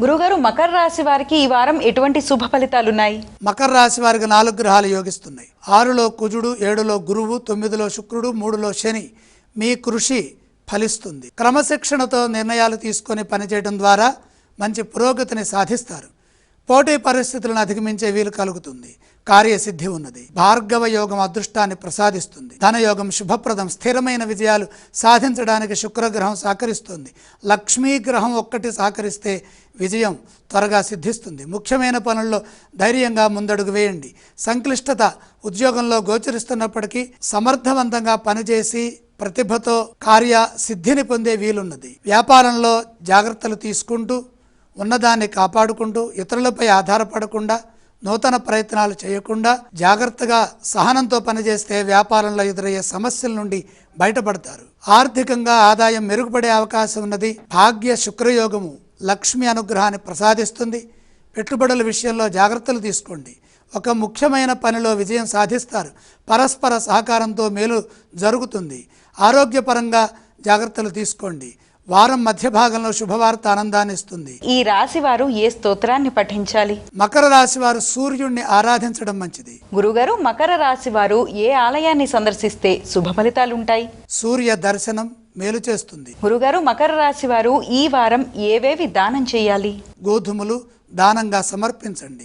గురుగారు, మకర రాశి వారికి ఈ వారం ఎటువంటి శుభ ఫలితాలున్నాయి? మకర రాశి వారికి 4 గ్రహాలు యోగిస్తున్నాయి. 6లో కుజుడు, 7లో గురువు, 9లో శుక్రుడు, 3లో శని. మీ కృషి ఫలిస్తుంది. క్రమశిక్షణతో నిర్ణయాలు తీసుకొని పనిచేయడం ద్వారా మంచి పురోగతిని సాధిస్తారు. పోటీ పరిస్థితులను అధిగమించే వీలు కలుగుతుంది. కార్యసిద్ధి ఉన్నది. భార్గవ యోగం అదృష్టాన్ని ప్రసాదిస్తుంది. ధనయోగం శుభప్రదం. స్థిరమైన విజయాలు సాధించడానికి శుక్రగ్రహం సహకరిస్తుంది. లక్ష్మీగ్రహం ఒక్కటి సహకరిస్తే విజయం త్వరగా సిద్ధిస్తుంది. ముఖ్యమైన పనుల్లో ధైర్యంగా ముందడుగు వేయండి. సంక్లిష్టత ఉద్యోగంలో గోచరిస్తున్నప్పటికీ సమర్థవంతంగా పనిచేసి ప్రతిభతో కార్య సిద్ధిని పొందే వీలున్నది. వ్యాపారంలో జాగ్రత్తలు తీసుకుంటూ ఉన్నదాన్ని కాపాడుకుంటూ ఇతరులపై ఆధారపడకుండా నూతన ప్రయత్నాలు చేయకుండా జాగ్రత్తగా సహనంతో పనిచేస్తే వ్యాపారంలో ఎదురయ్యే సమస్యల నుండి బయటపడతారు. ఆర్థికంగా ఆదాయం మెరుగుపడే అవకాశం ఉన్నది. భాగ్య శుక్రయోగము లక్ష్మి అనుగ్రహాన్ని ప్రసాదిస్తుంది. పెట్టుబడుల విషయంలో జాగ్రత్తలు తీసుకోండి. ఒక ముఖ్యమైన పనిలో విజయం సాధిస్తారు. పరస్పర సహకారంతో మేలు జరుగుతుంది. ఆరోగ్యపరంగా జాగ్రత్తలు తీసుకోండి. వారం మధ్య భాగంలో శుభవార్త ఆనందాన్ని ఇస్తుంది. ఈ రాశి వారు ఏ స్తోత్రాన్ని పఠించాలి? మకర రాశి వారు సూర్యుడిని ఆరాధించడం మంచిది. గురుగారు, మకర రాశి వారు ఏ ఆలయాన్ని సందర్శిస్తే శుభ ఫలితాలుంటాయి? సూర్య దర్శనం మేలు చేస్తుంది. గురుగారు, మకర రాశి వారు ఈ వారం ఏవేవి దానం చేయాలి? గోధుమలు దానంగా సమర్పించండి.